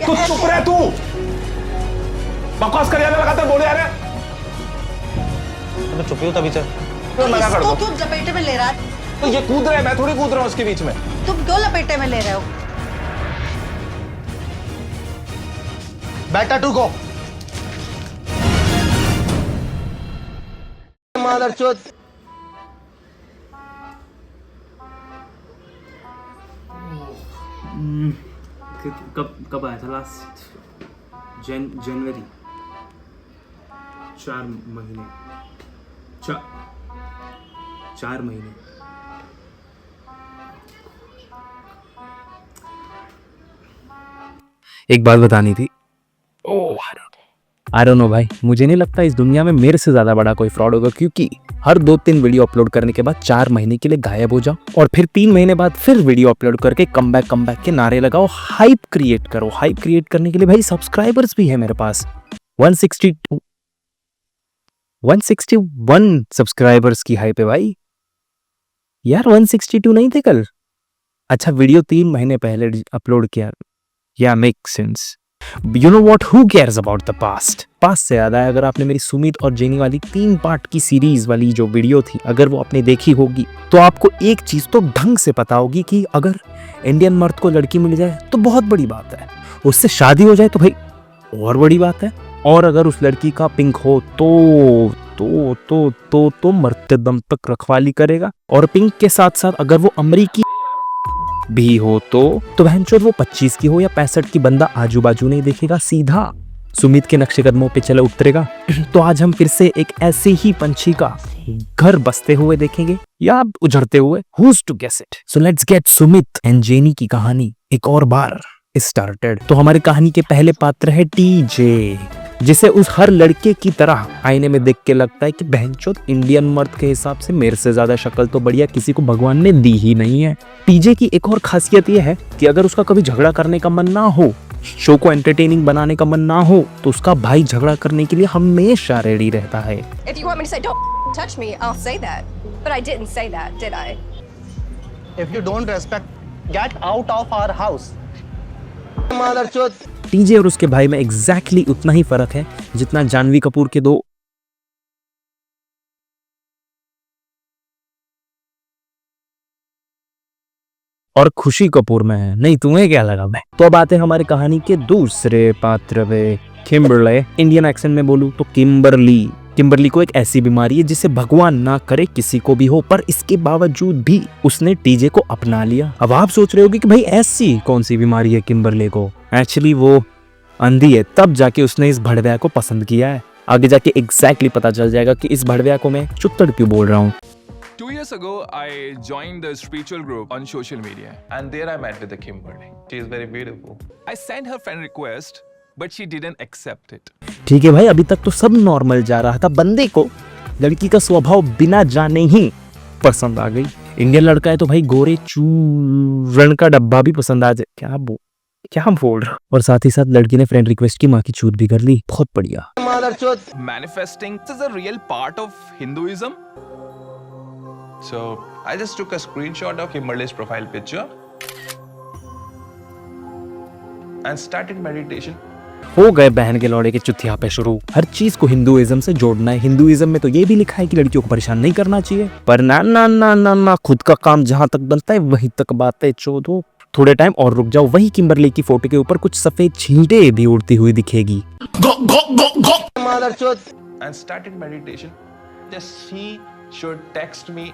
तू चुप रह तू। बकवास कर यार लगातार बोले यार। तो चुप ही हो तभी चल। तो मना कर दो। तू लपेटे में ले रहा है। तो ये कूद रहा है, मैं थोड़ी कूद रहा हूँ उसके बीच में। तुम क्यों लपेटे में ले रहे हो? Better to go. मादरचोद। कब आया था लास्ट? जनवरी। 4 महीने। 4 महीने। एक बात बतानी थी। आई डोंट नो भाई, मुझे नहीं लगता इस दुनिया में मेरे से ज्यादा बड़ा कोई फ्रॉड होगा, क्योंकि हर 2-3 वीडियो अपलोड करने के बाद 4 महीने के लिए गायब हो जाओ और फिर 3 महीने बाद फिर वीडियो अपलोड करके कम बैक के नारे लगाओ, हाइप क्रिएट करो। हाइप क्रिएट करने के लिए भाई सब्सक्राइबर्स भी है मेरे पास। 161 सब्सक्राइबर्स की हाइप है भाई। यार 162 नहीं थे कल? अच्छा, वीडियो 3 महीने पहले अपलोड किया। या make sense. You know what? Who cares about the past? Past से याद आया, अगर आपने मेरी सुमित और जेनी वाली 3 पार्ट की सीरीज वाली जो वीडियो थी, अगर वो आपने देखी होगी तो आपको एक चीज तो ढंग से पता होगी कि अगर इंडियन मर्द को लड़की मिल जाए तो बहुत बड़ी बात है, उससे शादी हो जाए तो भाई और बड़ी बात है, और अगर उस लड़की का पिंक हो तो मरते दम तक रखवाली करेगा, और पिंक के साथ साथ अगर वो अमरीकी भी हो तो बहनचोद वो 25 की हो या 65 की, बंदा आजू बाजू नहीं देखेगा, सीधा सुमित के नक्शे कदमों पे चले उतरेगा। तो आज हम फिर से एक ऐसे ही पंछी का घर बसते हुए देखेंगे या उजड़ते हुए, who's to guess it? So let's get Sumit and jenny की कहानी एक और बार स्टार्टेड। तो हमारी कहानी के पहले पात्र है टीजे, जिसे उस हर लड़के की तरह आईने में देख के लगता है कि बहनचोद इंडियन मर्द के हिसाब से मेरे से ज्यादा शक्ल तो बढ़िया किसी को भगवान ने दी ही नहीं है। टीजे की एक और खासियत यह है कि अगर उसका कभी झगड़ा करने का मन ना हो, शो को एंटरटेनिंग बनाने का मन ना हो, तो उसका भाई झगड़ा करने के लिए हमेशा रेडी रहता है। If you want me to say don't touch me, I'll say that. But I didn't say that, did I? If you don't respect, get out of our house. मादरचोद। टीजे और उसके भाई में एग्जैक्टली उतना ही फर्क है जितना जानवी कपूर के 2 और खुशी कपूर में है। नहीं, तुम्हें क्या लगा मैं? तो अब आते हैं हमारी कहानी के दूसरे पात्र पे, किम्बरले। इंडियन एक्सेंट में बोलूं तो किम्बरली। किम्बरली को एक ऐसी बीमारी है जिसे भगवान ना करे किसी को भी हो, पर इसके बावजूद भी उसने टीजे को अपना लिया। अब आप सोच रहे होगे कि भाई ऐसी कौन सी बीमारी है किम्बरले को? एक्चुअली वो अंधी है, तब जाके उसने इस भड़व्या को पसंद किया है। आगे जाके एग्जैक्टली पता चल जाएगा कि इस भड़व्या को मैं चुत्तड़ क्यों बोल रहा हूँ। 2 years ago, I joined the spiritual group on social media. And there I met with the Kimberly. She is very beautiful. I sent her friend request, but she didn't accept it. ठीक है भाई, अभी तक तो सब normal जा रहा था। बंदे को लड़की का स्वभाव बिना जाने ही पसंद आ गई। इंडियन लड़का है तो भाई गोरे चूरण का डब्बा भी पसंद आ जाए। क्या बोल रहा हूँ। और साथ ही साथ लड़की ने फ्रेंड रिक्वेस्ट की, माँ की छूट भी कर ली। बहुत बढ़िया। Manifesting is a real part of Hinduism. So I just took a screenshot of Kimberly's profile picture and started meditation. हो गए बहन के लौड़े के चुतिया पे शुरू। हर चीज को हिंदुइज्म से जोड़ना है। हिंदुइज्म में तो ये भी लिखा है कि लड़कियों को परेशान नहीं करना चाहिए, पर ना, खुद का काम जहां तक बनता है वहीं तक बातें चोदो। थोड़े टाइम और रुक जाओ, वही किम्बरली की फोटो के ऊपर कुछ सफेद छींटे भी उड़ती हुई दिखेगी। And started meditation. Just she should text me.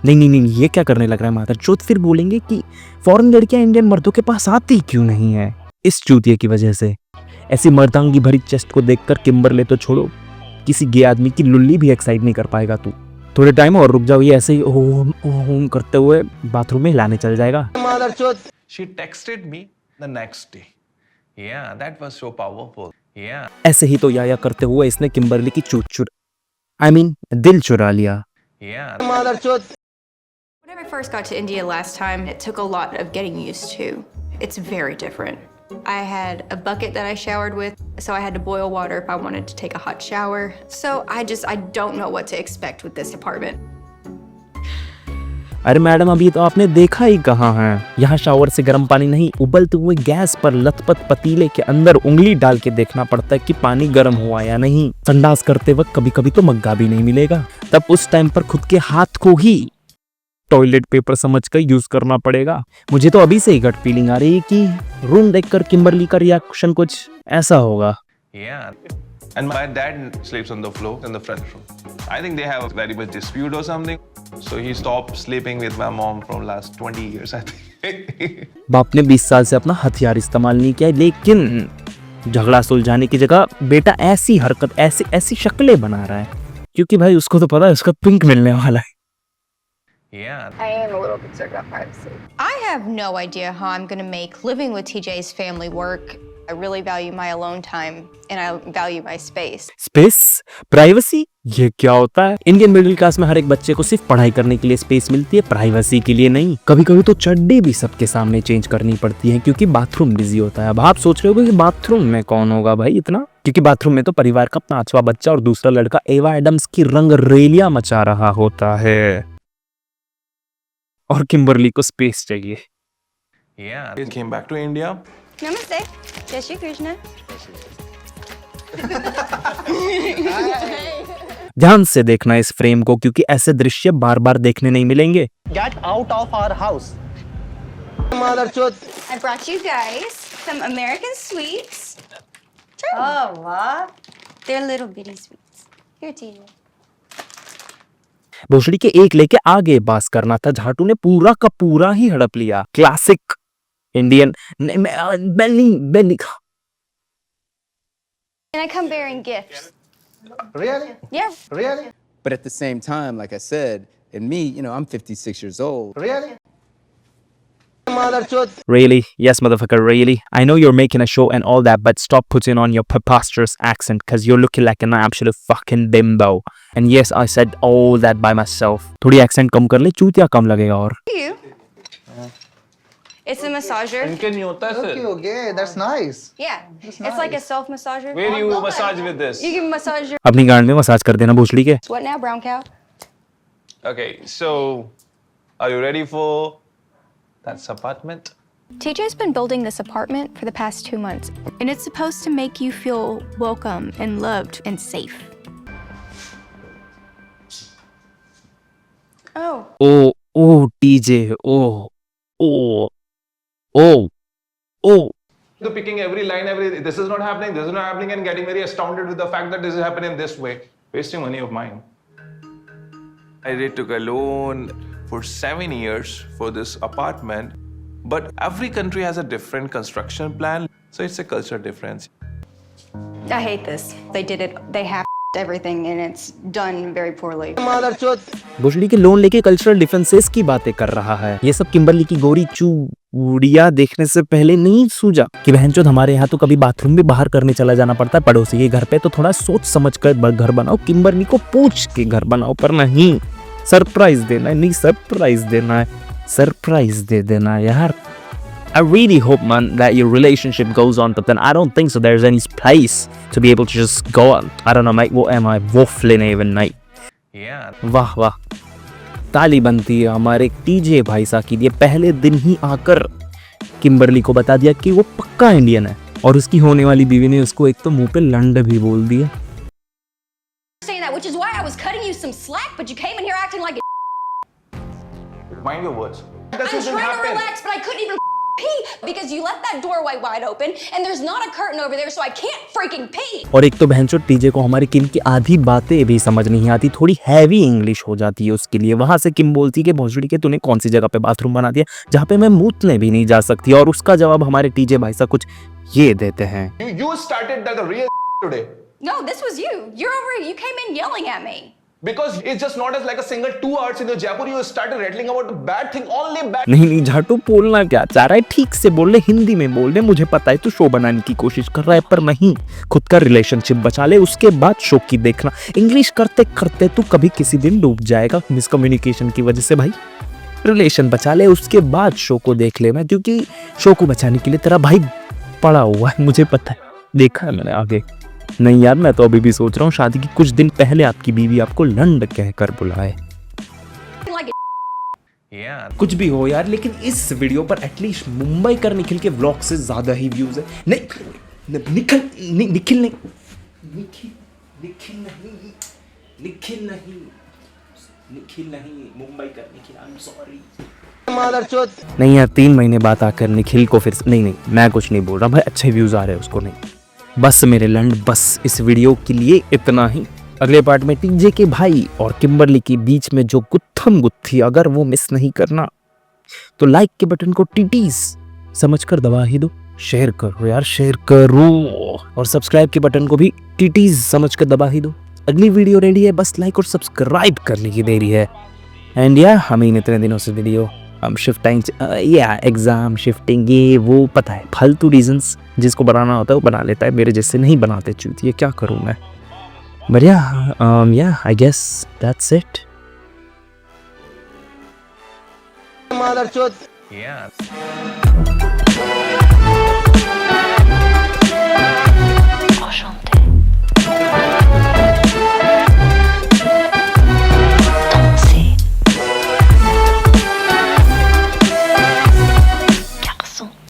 नहीं, ये क्या करने लग रहा है माता चोत? फिर बोलेंगे कि फॉरेन लड़कियां इंडियन मर्दों के पास आती क्यों नहीं है? इस चूतिए की वजह से। ऐसी मर्दांगी भरी चेस्ट को देखकर किम्बरले तो छोड़ो, किसी गे आदमी की लुल्ली भी एक्साइट नहीं कर पाएगा तू। थोड़े टाइम और रुक जाओ, ये ऐसे ही ओम करते हुए बाथरूम में लाने चल जाएगा। She texted me the next day. Yeah, that was so powerful. Yeah. ऐसे ही तो या करते हुए इसने किम्बरली की दिल चुरा लिया। Yeah. When I first got to India last time, it took a lot of getting used to. It's very different. I had a bucket that I showered with, so I had to boil water if I wanted to take a hot shower. So I don't know what to expect with this apartment. अरे madam अभी तो आपने देखा ही कहाँ है, यहाँ shower से गर्म पानी नहीं, उबलते हुए गैस पर लथपथ पतीले के अंदर उंगली डाल के देखना पड़ता है कि पानी गर्म हुआ या नहीं। संडास करते वक्त कभी कभी तो मग्गा भी नहीं मिलेगा, तब उस टाइम पर खुद के हाथ को ही टॉयलेट पेपर समझकर यूज करना पड़ेगा। मुझे तो अभी से ही गट फीलिंग आ रही है कि रूम देखकर किम्बरली का रिएक्शन कुछ ऐसा होगा। Yeah. And my dad sleeps on the floor in the front room. I think they have a very much dispute or something. So he stopped sleeping with my mom from last 20 years, I think. बाप ने 20 साल से अपना हथियार इस्तेमाल नहीं किया, लेकिन झगड़ा सुलझाने की जगह बेटा ऐसी हरकत, ऐसी शक्लें बना रहा है, क्योंकि भाई उसको तो पता है उसका पिंक मिलने वाला है। Yeah. I am a little concerned about privacy. I have no idea how I'm going to make living with TJ's family work. I really value my alone time and I value my space. Space, privacy, ये क्या होता है? Indian middle class में हर एक बच्चे को सिर्फ पढ़ाई करने के लिए स्पेस मिलती है, प्राइवेसी के लिए नहीं। कभी कभी तो चड्डी भी सबके सामने चेंज करनी पड़ती है क्योंकि बाथरूम बिजी होता है। अब आप सोच रहे हो कि बाथरूम में कौन होगा भाई इतना, क्योंकि बाथरूम में तो परिवार का 5वां बच्चा और दूसरा लड़का एवा एडम्स की रंगरेलियां मचा रहा होता है और किम्बरली को स्पेस चाहिए। Yeah. He came back to India. Namaste. Jai Shri Krishna. ध्यान से देखना इस फ्रेम को, क्योंकि ऐसे दृश्य बार बार देखने नहीं मिलेंगे। Get out of our house. I brought you guys some American sweets. Try them. Oh, what? They're little bitty sweets. Here, TJ. भोसड़ी के एक लेके आगे बास करना था, झाटू ने पूरा का पूरा ही हड़प लिया। Classic Indian belly. And I come bearing gifts. Really? Yeah. Really? But at the same time, like I said, and me, you know, I'm 56 years old. Really? Really? Yes, motherfucker, really? I know you're making a show and all that, but stop putting on your preposterous accent, cause you're looking like an absolute fucking bimbo. And yes, I said all that by myself. थोड़ी accent कम कर ले, चूतिया कम लगेगा और। You. It's a massager. इनके नहीं होता है Okay, sir. okay, that's nice. Yeah. It's like a self massager. Where do you massage with this? You can massage your अपनी गांड में मसाज कर देना भोसड़ी के। what now, brown cow? Okay, so are you ready for that apartment? TJ's been building this apartment for the past 2 months, and it's supposed to make you feel welcome and loved and safe. Oh. Oh, TJ, oh. The picking every line, this is not happening, this is not happening, and getting very astounded with the fact that this is happening this way, wasting money of mine. I took a loan for 7 years for this apartment, but every country has a different construction plan, so it's a culture difference. I hate this. They did it. They have everything, and it's done very poorly. भोसड़ी के loan लेके cultural differences की बातें कर रहा है। ये सब किम्बरली की गोरी चूड़िया देखने से पहले नहीं सूझा कि बहनचोद हमारे यहाँ तो कभी बाथरूम भी बाहर करने चला जाना पड़ता है पड़ोसी के घर पे, तो थोड़ा सोच समझ कर घर बनाओ। किम्बरली को पूछ के घर बनाओ, पर नहीं सरप्राइज देना है, नहीं सरप्राइज देना है, सरप्राइज दे देना यार। I really hope, man, that your relationship goes on, but then I don't think so. There's any place to be able to just go on. I don't know, mate. What am I waffling even, mate? Yeah. वाह वाह, ताली बनती है हमारे TJ भाई साहब के लिए। पहले दिन ही आकर किम्बरली को बता दिया कि वो पक्का इंडियन है, और उसकी होने वाली बीवी ने उसको एक तो मुंह पे लंड भी बोल दिया। Saying that, which is why I was cutting you some slack, but you came in here acting like a Mind your words. I'm trying to relax, but I couldn't even pee because you left that doorway wide open and there's not a curtain over there, so I can't freaking pee. और एक तो बहनचोद TJ को हमारी किम की आधी बातें भी समझ नहीं आती, थोड़ी हैवी इंग्लिश हो जाती है उसके लिए। वहां से किम बोलती कि भोसड़ी के तूने कौन सी जगह पे बाथरूम बना दिया जहाँ पे मैं मूतने भी नहीं जा सकती, और उसका जवाब हमारे टीजे भाई साहब कुछ ये देते हैं। You started that real today. No, this was you. You're over here. You came in yelling at me. Because it's just not as like a single 2 hours in the Jaipur, you started rattling about the bad thing, only bad. नहीं झाटू, बोलना क्या चाह रहा है ठीक से बोल ले, हिंदी में बोल ले। मुझे पता है तू शो बनाने की कोशिश कर रहा है, पर नहीं, खुद का रिलेशनशिप बचा ले, उसके बाद शो की देखना। इंग्लिश करते करते तू कभी किसी दिन डूब जाएगा मिसकम्युनिकेशन की वजह से। भाई रिलेशन बचा ले, उसके बाद शो को देख ले। मैं क्योंकि शो को बचाने के लिए तेरा भाई पड़ा हुआ है, मुझे पता है, देखा है मैंने आगे। नहीं यार, मैं तो अभी भी सोच रहा हूँ शादी की कुछ दिन पहले आपकी बीवी आपको लंड कहकर बुलाए। Like a Yeah. कुछ भी हो यार, लेकिन इस वीडियो पर एटलीस्ट मुंबई कर निखिल के व्लॉग से ज्यादा ही व्यूज है। नहीं निखिल नहीं, निखिल नहीं, निखिल नहीं, मुंबई कर निखिल, आई एम सॉरी। नहीं यार, 3 महीने बाद आकर निखिल को फिर नहीं, मैं कुछ नहीं बोल रहा भाई, अच्छे व्यूज आ रहे हैं उसको। नहीं बस मेरे लंड, बस इस वीडियो के लिए इतना ही। अगले पार्ट में टीजे के भाई और किम्बरली के बीच में जो गुत्थम गुत्थी, अगर वो मिस नहीं करना तो लाइक के बटन को टीटीज समझकर दबा ही दो। शेयर करो यार, शेयर करो, और सब्सक्राइब के बटन को भी टीटीज समझकर दबा ही दो। अगली वीडियो रेडी है, बस लाइक और सब्सक्राइब करने की देरी है। एंड या हम इतने दिनों से वीडियो हम शिफ्टिंग या एग्जाम शिफ्टिंग ये वो पता है, फालतू रीजंस जिसको बनाना होता है वो बना लेता है, मेरे जैसे नहीं बनाते चूतिए, क्या करूँ मैं। But yeah, I guess that's it. Yeah.